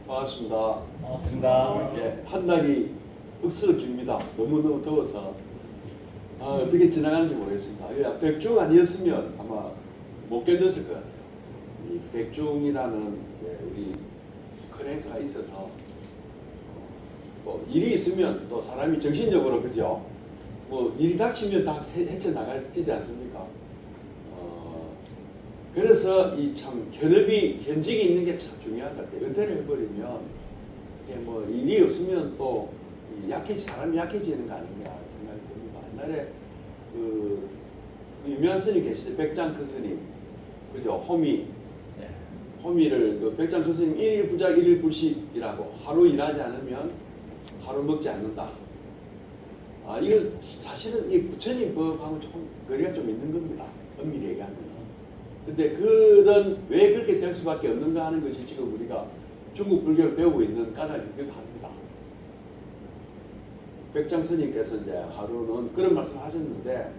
반갑습니다. 반갑습니다. 예, 한 달이 억수로 깁니다. 너무너무 더워서 어떻게 지나가는지 모르겠습니다. 백중 아니었으면 아마 못 견뎠을 것 같아요. 이 백중이라는 우리 큰 행사가 있어서 뭐 일이 있으면 또 사람이 정신적으로 그죠? 뭐 일이 닥치면 다 헤쳐나가지 않습니까? 그래서 이 참 현직이 있는 게 참 중요한 것 같아요. 은퇴를 해버리면 이게 뭐 일이 없으면 또 사람이 약해지는 거 아닌가 생각이 듭니다. 옛날에 그 유명한 스님 계시죠. 백장 큰 스님, 그죠? 호미를 그 백장 큰 스님 일일 부작 일일 불식이라고 하루 일하지 않으면 하루 먹지 않는다. 이거 사실은 이 부처님 법하고 조금 거리가 좀 있는 겁니다. 엄밀히 얘기하면. 근데 왜 그렇게 될 수밖에 없는가 하는 것이 지금 우리가 중국 불교를 배우고 있는 까닭이기도 합니다. 백장 스님께서 이제 하루는 그런 말씀을 하셨는데,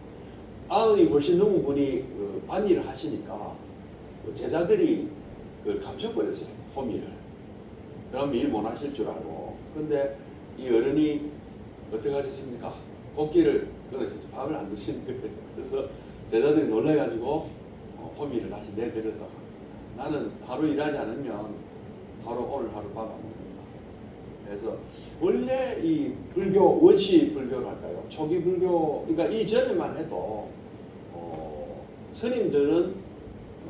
아흔이 훨씬 넘은 분이 반일을 하시니까 제자들이 그걸 감춰버렸어요. 호미를. 그럼 일 못 하실 줄 알고. 근데 이 어른이 어떻게 하셨습니까? 곡기를 끊으셨죠. 밥을 안 드시는 거예요. 그래서 제자들이 놀래가지고 호미를 다시 내드렸다고 합니다. 나는 하루 일하지 않으면 오늘 하루 밥 안 먹는다. 그래서 원래 이 불교, 원시 불교랄까요? 초기 불교, 그러니까 이전에만 해도 스님들은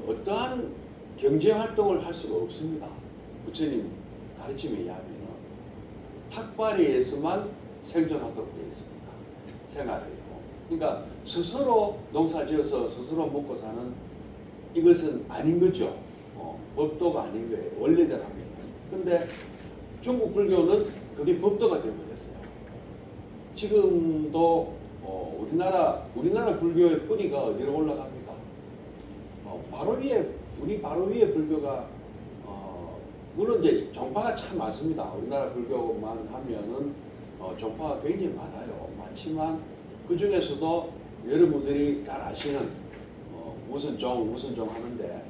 어떠한 경제 활동을 할 수가 없습니다. 부처님 가르침에 의하면 탁발이에서만 생존하도록 되어 있습니다. 생활을. 그러니까 스스로 농사 지어서 스스로 먹고 사는 이것은 아닌 거죠. 법도가 아닌 거예요. 원래대로 하면. 근데 중국 불교는 그게 법도가 되어버렸어요. 지금도 우리나라 불교의 뿌리가 어디로 올라갑니까? 바로 위에 불교가 물론 이제 종파가 참 많습니다. 우리나라 불교만 하면은 종파가 굉장히 많지만 그 중에서도 여러분들이 잘 아시는 무슨 종 하는데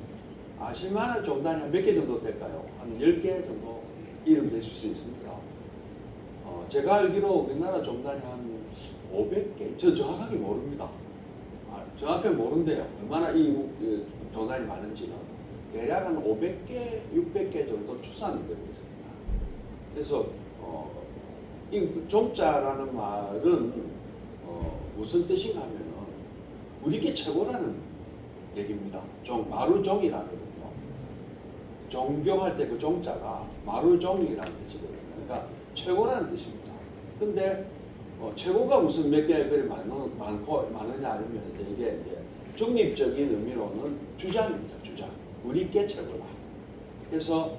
아실만한 종단이 몇 개 정도 될까요? 한 10개 정도 이름 되실 수 있습니다. 제가 알기로 우리나라 종단이 한 500개, 저 정확하게 모릅니다. 정확하게 모른대요. 얼마나 이 종단이 많은지는. 대략 한 500개, 600개 정도 추산이 되고 있습니다. 그래서 이 종자라는 말은 무슨 뜻인가 하면은 우리께 최고라는 얘기입니다. 마루종이라거든요. 종교할 때 그 종자가 마루종이라는 뜻이거든요. 그러니까 최고라는 뜻입니다. 근데 최고가 무슨 몇 개 그리 많으냐 하면 이게 이제 중립적인 의미로는 주장입니다. 주장. 우리께 최고다. 그래서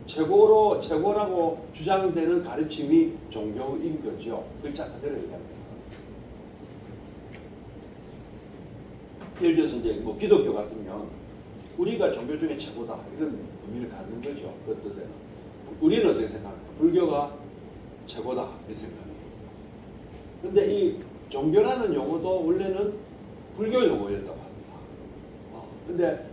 최고라고 주장되는 가르침이 종교인 거죠. 글자 그대로 얘기합니다. 예를 들어서 이제 뭐 기독교 같으면 우리가 종교 중에 최고다 이런 의미를 갖는 거죠. 그 뜻에는. 우리는 어떻게 생각합니까? 불교가 최고다 이렇게 생각합니다. 근데 이 종교라는 용어도 원래는 불교 용어였다고 합니다. 근데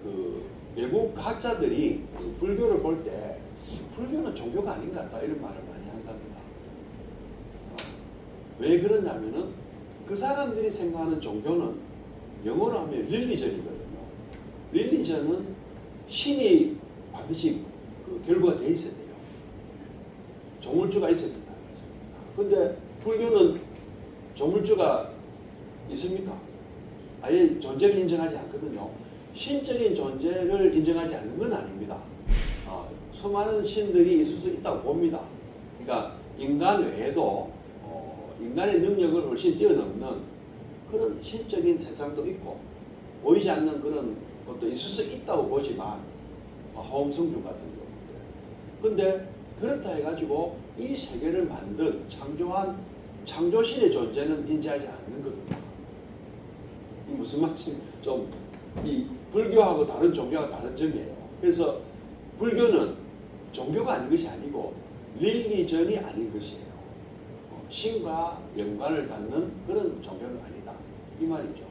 그 외국 학자들이 불교를 볼 때 불교는 종교가 아닌 것 같다 이런 말을 많이 한답니다. 왜 그러냐면은 그 사람들이 생각하는 종교는 영어로 하면 릴리전이거든요. 릴리전은 신이 반드시 그 결과가 돼 있어야 돼요. 조물주가 있어야 된다. 근데 불교는 조물주가 있습니까? 아예 존재를 인정하지 않거든요. 신적인 존재를 인정하지 않는 건 아닙니다. 수많은 신들이 있을 수 있다고 봅니다. 그러니까 인간 외에도 인간의 능력을 훨씬 뛰어넘는 그런 신적인 세상도 있고 보이지 않는 그런 것도 있을 수 있다고 보지만 화엄성중 같은 경우. 근데 그렇다 해가지고 이 세계를 만든 창조한 창조신의 존재는 인지하지 않는 겁니다. 이 무슨 말씀? 이 불교하고 다른 종교가 다른 점이에요. 그래서 불교는 종교가 아닌 것이 아니고 릴리전이 아닌 것이에요. 신과 연관을 갖는 그런 종교는 아니다. 이 말이죠.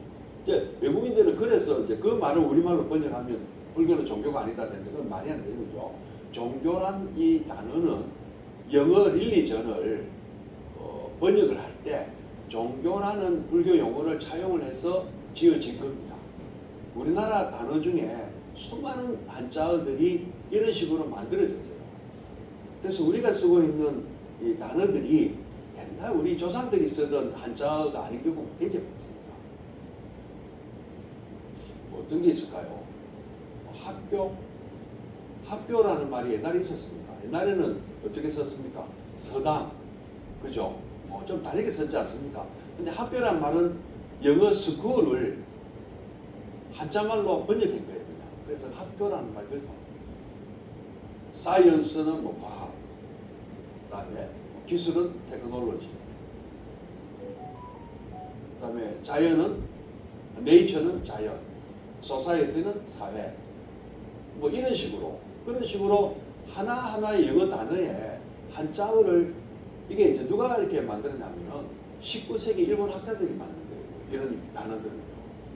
이제 외국인들은 그래서 이제 그 말을 우리말로 번역하면 불교는 종교가 아니다 되는데 그건 말이 안 되는 거죠. 종교란 이 단어는 영어 릴리전을 번역을 할 때 종교라는 불교 용어를 차용을 해서 지어진 겁니다. 우리나라 단어 중에 수많은 한자어들이 이런 식으로 만들어졌어요. 그래서 우리가 쓰고 있는 이 단어들이 옛날 우리 조상들이 쓰던 한자어가 아닌 경우가 굉장히 많습니다. 어떤 게 있을까요? 학교라는 말이 옛날에 있었습니다. 옛날에는 어떻게 썼습니까? 서당, 그죠? 좀 다르게 썼지 않습니까? 근데 학교란 말은 영어 스쿨을 한자말로 번역한 거예요. 그냥. 그래서 학교라는 말 그래서 사이언스는 뭐 과학, 그다음에 기술은 테크놀로지, 그다음에 자연은 네이처는 자연, 소사이어티는 사회, 뭐 이런 식으로 그런 식으로 하나하나의 영어 단어에 한자어를 이게 이제 누가 이렇게 만들었냐면 19세기 일본 학자들이 만든 거예요. 이런 단어들을.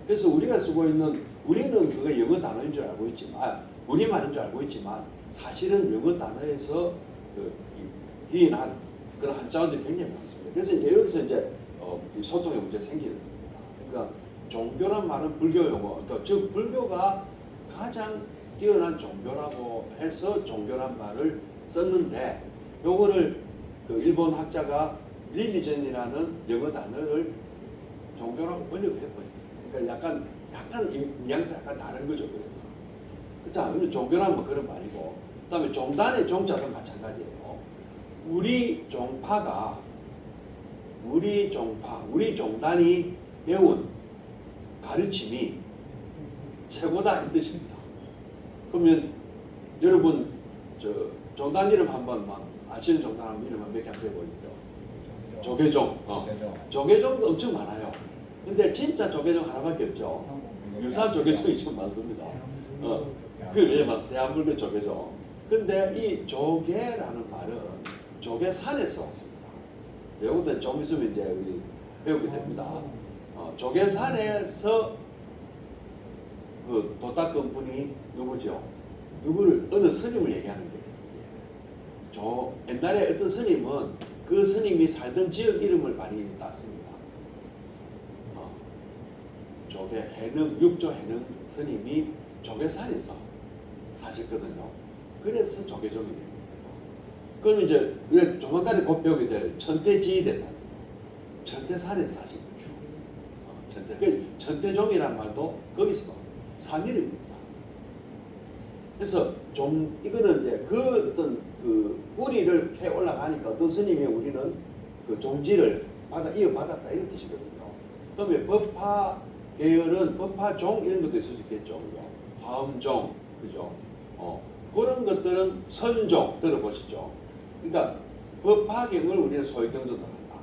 그래서 우리가 쓰고 있는 우리는 그게 영어 단어인 줄 알고 있지만 우리말인 줄 알고 있지만 사실은 영어 단어에서 기인한 그런 한자어들이 굉장히 많습니다. 그래서 이제 여기서 이제 소통의 문제가 생기는 겁니다. 그러니까 종교란 말은 불교 용어, 그러니까 즉 불교가 가장 뛰어난 종교라고 해서 종교란 말을 썼는데 요거를 그 일본 학자가 릴리전이라는 영어 단어를 종교라고 번역을 해버려요. 그러니까 약간 뉘앙스가 약간 다른 거죠. 그래서 자, 그럼 종교란 뭐 그런 말이고, 그다음에 종단의 종자도 마찬가지예요. 우리 종단이 배운 가르침이 최고다 이 뜻입니다. 그러면 여러분 종단 이름 한번 막 아시는 종단 이름 몇 개 한번 해보시죠. 조계종. 조계종도 엄청 많아요. 근데 진짜 조계종 하나밖에 없죠. 유사 조계종이 좀 많습니다. 그래 맞습니다. 대한불교 조계종. 근데 이 조계라는 말은 조계산에서 왔습니다. 이것도 좀 있으면 이제 우리 배우게 됩니다. 조계산에서 그 도닦은 분이 누구죠? 누구를 어느 스님을 얘기하는 거예요. 옛날에 어떤 스님은 그 스님이 살던 지역 이름을 많이 땄습니다. 조계 해능 육조 해능 스님이 조계산에서 사셨거든요. 그래서 조계종이 된 거예요. 그럼 이제 우리가 조만간에 곧 배우게 될 천태지대산, 천태산에 사신 거죠. 천태종이란 말도 거기서 산이름입니다. 그래서 이거는 이제 그 어떤 그 뿌리를 캐 올라가니까 어떤 스님이 우리는 그 종지를 이어받았다 이런 뜻이거든요. 그러면 법화 계열은 법화종 이런 것도 있을 수 있겠죠. 그죠? 화엄종, 그죠? 그런 것들은 선종 들어보시죠. 그러니까 법화경을 우리는 소유경전을 한다.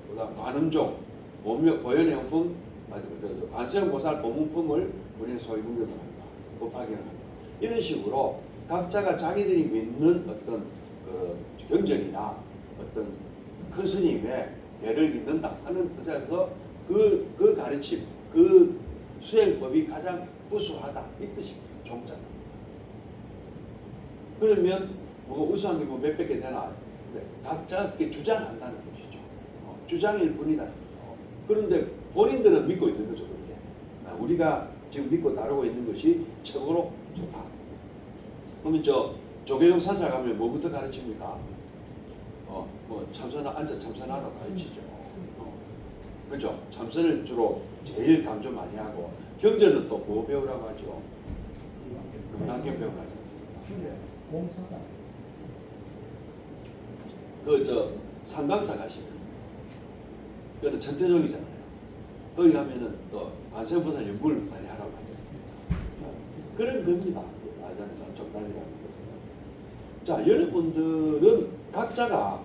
그다음 관음종, 보현행품, 관세음보살 보문품을 우리는 소유경전을 한다. 법화경을 한다. 이런 식으로 각자가 자기들이 믿는 어떤 그 경전이나 어떤 큰 스님의 대를 믿는다 하는 뜻에서 그 가르침, 그 수행법이 가장 우수하다 이 뜻입니다. 종자는. 그러면 뭐 우수한 게 뭐 몇백 개 되나? 각자 주장한다는 것이죠. 주장일 뿐이다. 그런데 본인들은 믿고 있는 거죠. 그렇게. 우리가 지금 믿고 따르고 있는 것이 최고로 좋다. 그러면 조계종 사찰 가면 뭐부터 가르칩니까? 뭐 앉아 참선하라고 가르치죠. 그죠? 참선을 주로 제일 강조 많이 하고 경전은 또 뭐 배우라고 하죠? 금강경 배우라고 하죠. 공서사. 상강사 가시면 그거는 천태종이잖아요. 거기 가면은 또 관세음보살 연구를 많이 하라고 하지 않습니까? 그런 겁니다. 말하자면 종단이라는 것은. 자, 여러분들은 각자가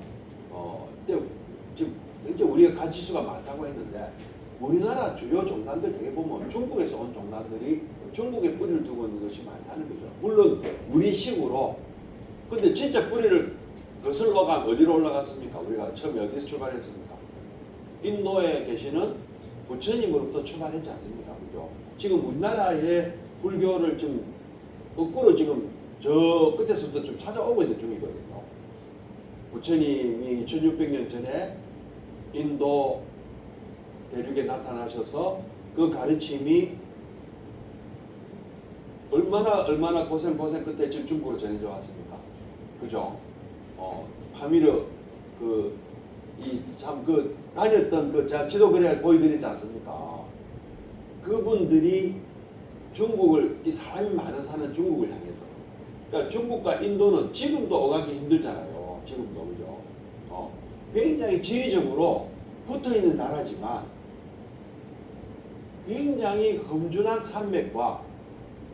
지금 이제 우리가 가지수가 많다고 했는데 우리나라 주요 종단들 되게 보면 중국에서 온 종단들이 중국에 뿌리를 두고 있는 것이 많다는 거죠. 물론 우리식으로. 근데 진짜 뿌리를 거슬러 간 어디로 올라갔습니까? 우리가 처음에 어디서 출발했습니까? 인도에 계시는 부처님으로부터 출발했지 않습니까? 그죠? 지금 우리나라의 불교를 좀 거꾸로 지금 저 끝에서부터 좀 찾아오고 있는 중이거든요. 부처님이 2600년 전에 인도 대륙에 나타나셔서 그 가르침이 얼마나 고생 끝에 지금 중국으로 전해져 왔습니까? 그죠? 파미르 다녔던 제가 지도 그래 보여드리지 않습니까? 그분들이 중국을, 이 사람이 많은 사는 중국을 향해서, 그러니까 중국과 인도는 지금도 오가기 힘들잖아요. 지금도. 그죠? 굉장히 지리적으로 붙어 있는 나라지만 굉장히 험준한 산맥과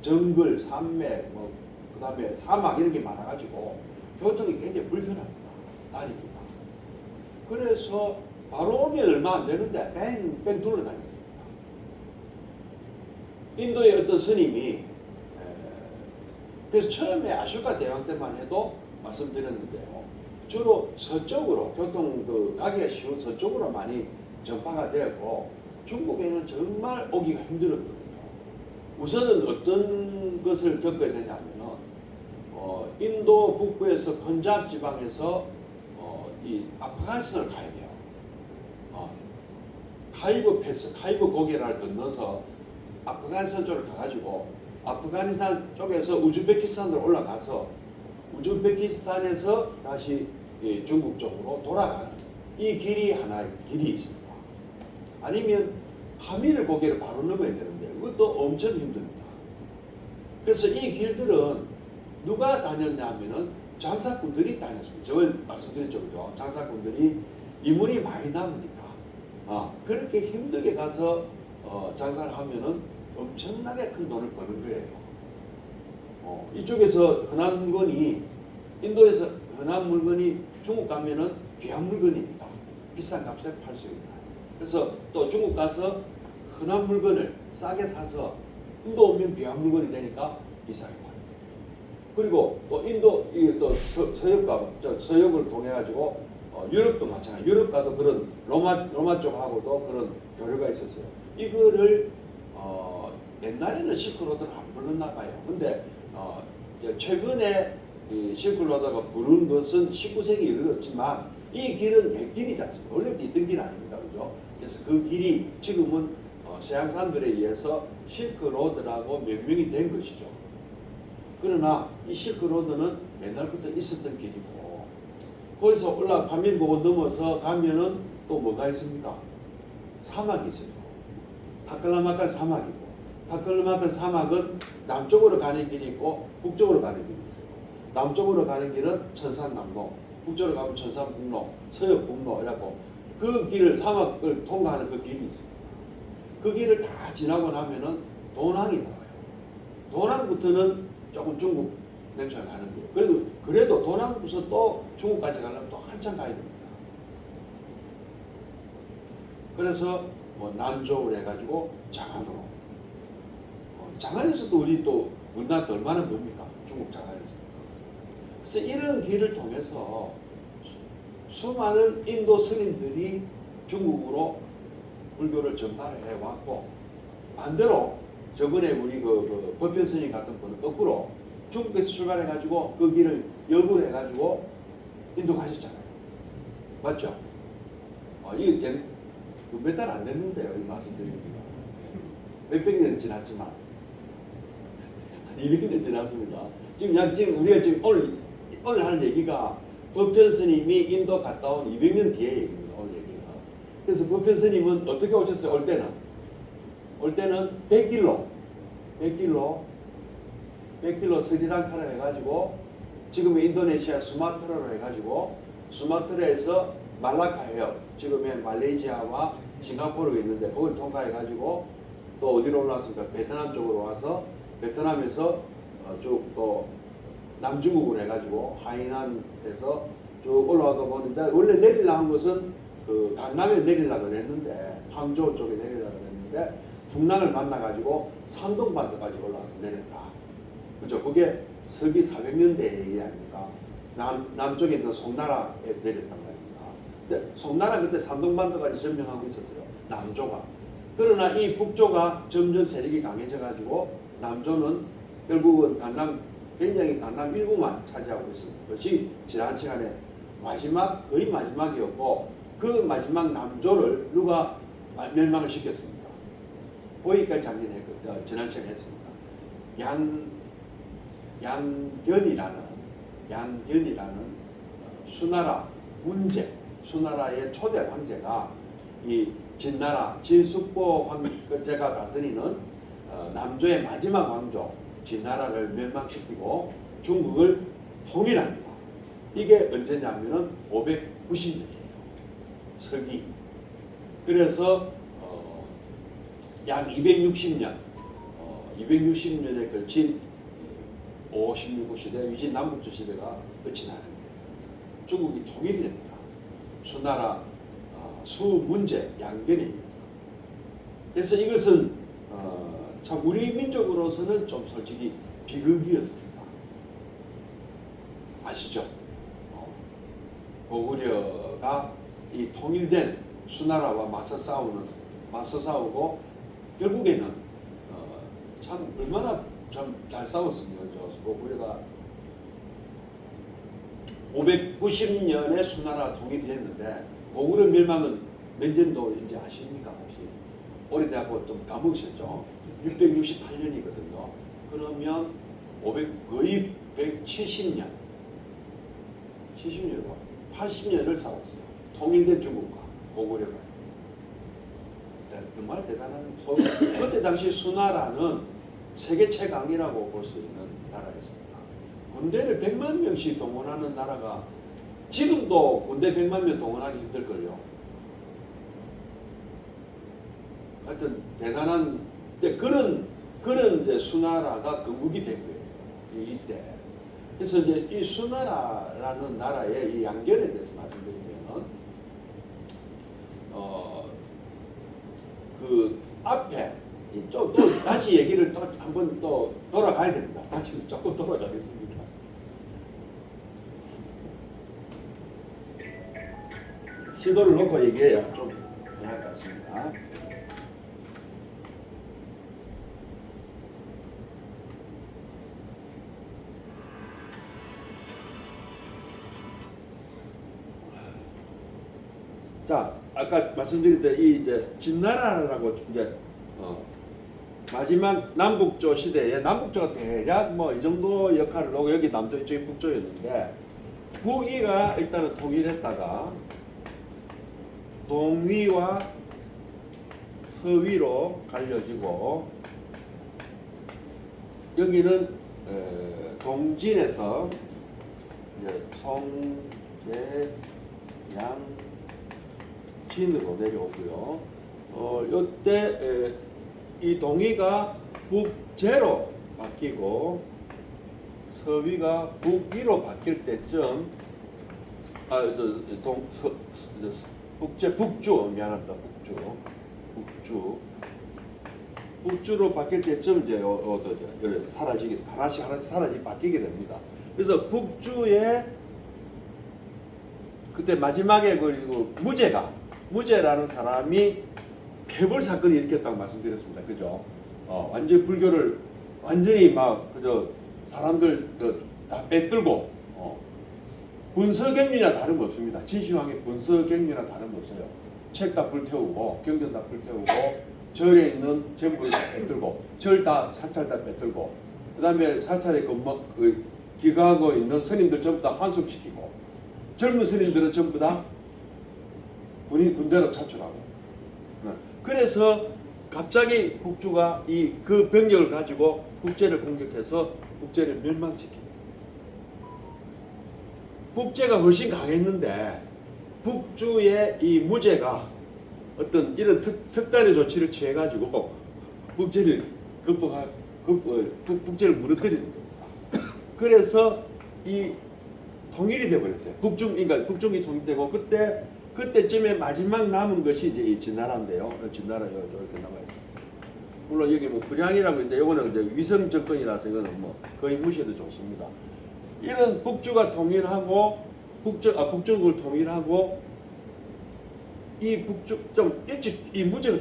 정글, 산맥, 그 다음에 사막 이런 게 많아가지고 교통이 굉장히 불편합니다. 다니기가. 그래서 바로 오면 얼마 안 되는데 뺑뺑 둘러다녔습니다. 인도의 어떤 스님이, 그래서 처음에 아쇼카 대왕 때만 해도 말씀드렸는데요. 주로 서쪽으로, 가기가 쉬운 서쪽으로 많이 전파가 되었고, 중국에는 정말 오기가 힘들었거든요. 우선은 어떤 것을 겪어야 되냐면은, 인도 북부에서 펀잡 지방에서 이 아프가니스탄을 가야 돼요. 카이브 고개를 건너서 아프가니스탄 쪽으로 가가지고 아프가니스탄 쪽에서 우즈베키스탄으로 올라가서 우즈베키스탄에서 다시 중국 쪽으로 돌아가는 이 길이 하나의 길이 있습니다. 아니면 파미르 고개를 바로 넘어야 되는데 그것도 엄청 힘듭니다. 그래서 이 길들은 누가 다녔냐면은 장사꾼들이 다녔습니다. 저번에 말씀드렸죠. 그죠? 장사꾼들이 이물이 많이 남으니까 그렇게 힘들게 가서 장사를 하면은 엄청나게 큰 돈을 버는 거예요. 이쪽에서 흔한 물건이, 인도에서 흔한 물건이 중국 가면은 귀한 물건입니다. 비싼 값에 팔 수 있다. 그래서 또 중국 가서 흔한 물건을 싸게 사서 인도 오면 귀한 물건이 되니까 비싸게 파는 거예요. 그리고 또 인도, 또 서역을 통해 가지고 유럽도 마찬가지. 유럽 가도 그런 로마 쪽하고도 그런 교류가 있었어요. 이거를 옛날에는 실크로드를 안 불렀나 봐요. 근데 최근에 이 실크로드가 부른 것은 19세기에 이르렀지만 이 길은 옛길이지 않습니까? 원래부터 있던 길 아닙니까? 그죠? 그래서 그 길이 지금은 서양 사람들에 의해서 실크로드라고 명명이 된 것이죠. 그러나 이 실크로드는 옛날부터 있었던 길이고, 거기서 반민보고 넘어서 가면은 또 뭐가 있습니까? 사막이 있어요. 타클라마칸 사막이고, 타클라마칸 사막은 남쪽으로 가는 길이 있고 북쪽으로 가는 길이 있어요. 남쪽으로 가는 길은 천산남로, 북쪽으로 가면 천산북로, 서역북로 이라고 그 길을, 사막을 통과하는 그 길이 있습니다. 그 길을 다 지나고 나면은 도낭이 나와요. 도낭부터는 조금 중국 냄새가 나는 거예요. 그래도 도낭부터 또 중국까지 가려면 또 한참 가야 됩니다. 그래서 난조를 해가지고 장안으로. 장안에서도 우리나라 얼마나 멉니까? 중국 장안에서. 그래서 이런 길을 통해서 수많은 인도 스님들이 중국으로 불교를 전파를 해왔고, 반대로 저번에 우리 그 법현 스님 같은 분은 거꾸로 중국에서 출발해가지고 그 길을 역으로 해가지고 인도 가셨잖아요. 맞죠? 이게 몇 달 안 됐는데요. 이 말씀드립니다. 몇백 년이 지났지만 200년 지났습니다. 지금 우리가 지금 오늘 하는 얘기가 법현 스님이 인도 갔다 온 200년 뒤에 얘기입니다. 오늘 얘기가. 그래서 법현 스님은 어떻게 오셨어요? 올 때는 100길로 스리랑카로 해가지고 지금의 인도네시아 수마트라로 해가지고 수마트라에서 말라카 해요. 지금의 말레이시아와 싱가포르가 있는데 그걸 통과해가지고 또 어디로 올라왔습니까? 베트남 쪽으로 와서 베트남에서 쭉 또 남중국으로 해가지고 하이난에서 쭉 올라가다 보는데, 원래 내리려 한 것은 그 강남에 내리려고 그랬는데, 항저우 쪽에 내리려고 그랬는데 풍랑을 만나가지고 산동반도까지 올라가서 내렸다. 그죠? 그게 서기 400년대 얘기 아닙니까? 남쪽에 있는 송나라에 내렸단 말입니다. 근데 송나라 그때 산동반도까지 점령하고 있었어요. 남조가. 그러나 이 북조가 점점 세력이 강해져가지고 남조는 결국은 굉장히 강남 일부만 차지하고 있었던 것이 지난 시간에 거의 마지막이었고, 그 마지막 남조를 누가 멸망을 시켰습니까? 거기까지 지난 시간에 했습니다. 양견이라는 수나라 수나라의 초대 황제가 이 진나라 진숙보 황제가 다스리는 남조의 마지막 왕조 진나라를 멸망시키고 중국을 통일합니다. 이게 언제냐면은 590년이에요. 서기. 그래서 약 260년에 걸친 5, 16구 시대, 위진 남북조 시대가 끝이 나는 거예요. 중국이 통일이 됩니다. 수나라 수문제 양견에 의해서. 그래서 이것은 참 우리 민족으로서는 좀 솔직히 비극이었습니다. 아시죠? 고구려가 이 통일된 수나라와 맞서 싸우고 결국에는 참 얼마나 참 잘 싸웠습니다. 고구려가 590년에 수나라 통일이 됐는데 고구려 멸망은 몇 년도인지 아십니까? 혹시 오래돼갖고 좀 까먹으셨죠? 668년이거든요. 그러면 거의 170년, 70년이고 80년을 싸웠어요. 통일된 중국과 고구려가. 정말 대단한 소리. 그때 당시 수나라는 세계 최강이라고 볼 수 있는 나라였습니다. 군대를 100만 명씩 동원하는 나라가 지금도 군대 100만 명 동원하기 힘들걸요. 하여튼 대단한 그런 이제 수나라가 건국이 된 거예요. 이때. 그래서 이제 이 수나라라는 나라의 이 양견에 대해서 말씀드리면은 그 앞에 또 다시 얘기를 또 한번 또 돌아가야 됩니다. 다시 조금 돌아가겠습니다. 시도를 놓고 얘기해야 좀 편할 것 같습니다. 자, 아까 말씀드린 이제 진나라라고 이제 마지막 남북조 시대에 남북조가 대략 뭐 이 정도 역할을 하고 여기 남조 이쪽이 북조였는데 북위가 일단은 통일했다가 동위와 서위로 갈려지고 여기는 동진에서 이제 성제 양진으로 내려오고요. 이때 이 동위가 북제로 바뀌고 서위가 북위로 바뀔 때쯤 북주로 바뀔 때쯤 이제 하나씩 바뀌게 됩니다. 그래서 북주에 그때 마지막에 그리고 무제라는 사람이 폐벌 사건을 일으켰다고 말씀드렸습니다. 그죠? 완전 불교를 완전히 막 그저 사람들 다 빼들고 분서경륜이나 다름없습니다. 진시황의 분서경륜이나 다름없어요. 책 다 불태우고 경전 다 불태우고 절에 있는 전부를 다 빼들고 절 다 사찰 다 빼들고 그 다음에 사찰에 기거하고 있는 스님들 전부 다 환속시키고 젊은 스님들은 전부 다 군대로 차출하고 그래서 갑자기 북주가 그 병력을 가지고 북제를 공격해서 북제를 멸망시킵니다. 북제가 훨씬 강했는데 북주의 이 무제가 어떤 이런 특단의 조치를 취해가지고 북제를 북제를 무너뜨리는 겁니다. 그래서 이 통일이 되어버렸어요. 그러니까 북중이 통일되고 그때쯤에 마지막 남은 것이 이제 이 진나라인데요. 진나라 이렇게 남아 있어요. 물론 여기 뭐 불량이라고 있는데 이거는 이제 위성 정권이라서 이거는 뭐 거의 무시해도 좋습니다. 이런 북주가 통일하고 북쪽을 통일하고 이 북쪽 좀 일찍 이 무제가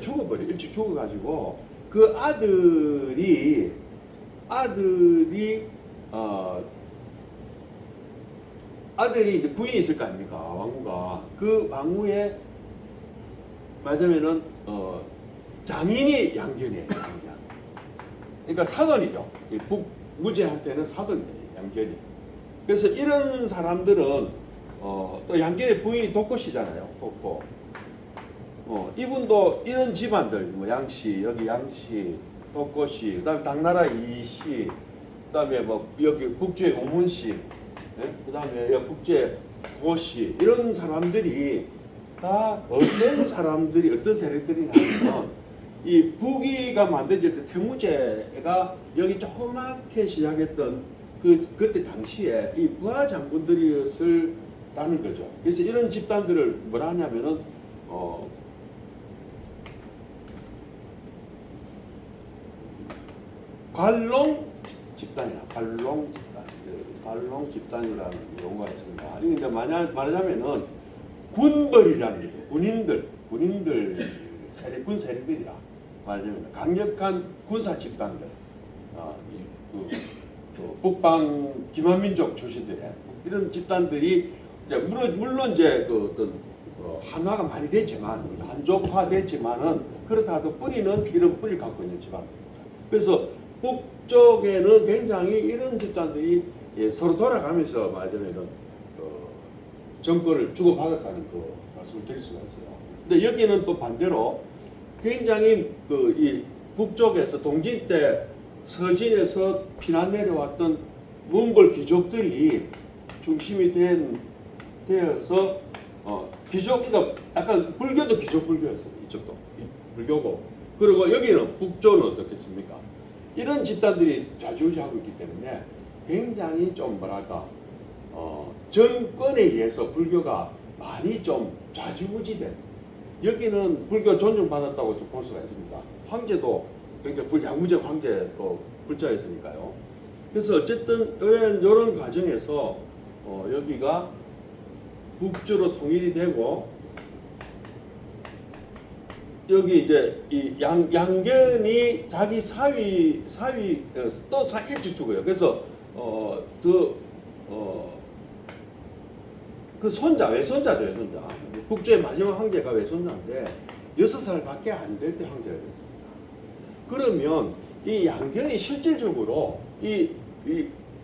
일찍 죽어가지고 그 아들이 아들이 아들이 이제 부인이 있을 거 아닙니까? 왕후가 그 왕후의 말하자면은 장인이 양견이에요. 양견. 그러니까 사돈이죠. 이 북무제한테는 사돈이에요. 양견이. 그래서 이런 사람들은 또 양견의 부인이 독고씨잖아요. 독고. 이분도 이런 집안들 뭐 양씨, 여기 양씨, 독고씨, 그다음에 당나라 이씨, 그다음에 뭐 여기 북주의 우문씨, 예? 그다음에 여기 북주의 고씨 이런 사람들이 다 어떤 사람들이 어떤 세력들이냐면 이 북이가 만들어질 때 태무제가 여기 조그맣게 시작했던 그때 당시에 이 부하 장군들이었다는 거죠. 그래서 이런 집단들을 뭐라 하냐면은 관롱 집단이라 관롱 집단, 관롱 집단이라는 용어가 있습니다. 이게 이제 말하자면은 군벌이라는 거죠. 군인들 세력, 군 세력들이라 말하자면 강력한 군사 집단들, 북방 기만민족 출신들의 이런 집단들이 이제 물론 이제 그 어떤 한화가 많이 됐지만 한족화됐지만은 그렇다도 뿌리는 이런 뿌리를 갖고 있는 집안들입니다. 그래서 북쪽에는 굉장히 이런 집단들이 서로 돌아가면서 말하자면 정권을 주고받았다는 그 말씀을 드릴 수가 있어요. 근데 여기는 또 반대로 굉장히 이 북쪽에서 동진 때 서진에서 피난 내려왔던 몽골 귀족들이 중심이 되어서 귀족이가 약간 불교도 불교였어요. 이쪽도 불교고. 그리고 여기는 북쪽은 어떻겠습니까? 이런 집단들이 좌지우지하고 있기 때문에 굉장히 좀 뭐랄까 정권에 의해서 불교가 많이 좀 좌지우지된, 여기는 불교 존중받았다고 좀 볼 수가 있습니다. 황제도 그러니까 양무제 황제도 불자였으니까요. 그래서 어쨌든 이런 과정에서 여기가 북주로 통일이 되고, 여기 이제 이 양견이 자기 사위 또 일찍 죽어요. 그래서 그 외손자죠. 북주의 마지막 황제가 외손자인데 6살밖에 안 될 때 황제가 됐습니다. 그러면 이 양견이 실질적으로 이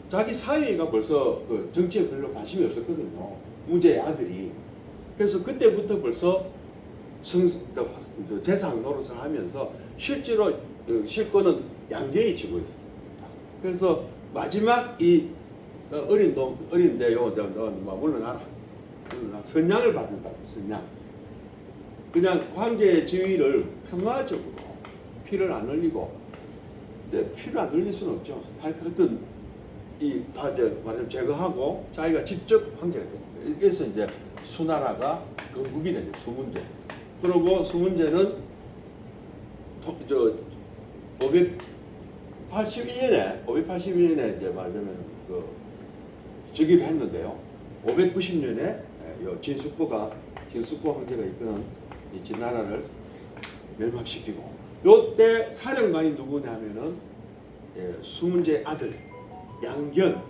자기 사위가 벌써 그 정치에 별로 관심이 없었거든요. 무제의 아들이. 그래서 그때부터 벌써 재상 노릇을 하면서 실제로 실권은 양견이 쥐고 있습니다. 그래서 마지막 이 어린데 물러나라. 선양을 받는다. 선양. 그냥 황제의 지위를 평화적으로 피를 안 흘리고, 근데 피를 안 흘릴 수는 없죠. 하여튼 다 이제 말하자면 제거하고 자기가 직접 황제가 됩니다. 그래서 이제 수나라가 건국이 됩니다. 수문제. 그리고 수문제는 581년에 이제 말하자면 즉위를 했는데요. 590년에 진숙보 황제가 이끄는 이 진나라를 멸망시키고, 요때 사령관이 누구냐면은 수문제의 아들 양견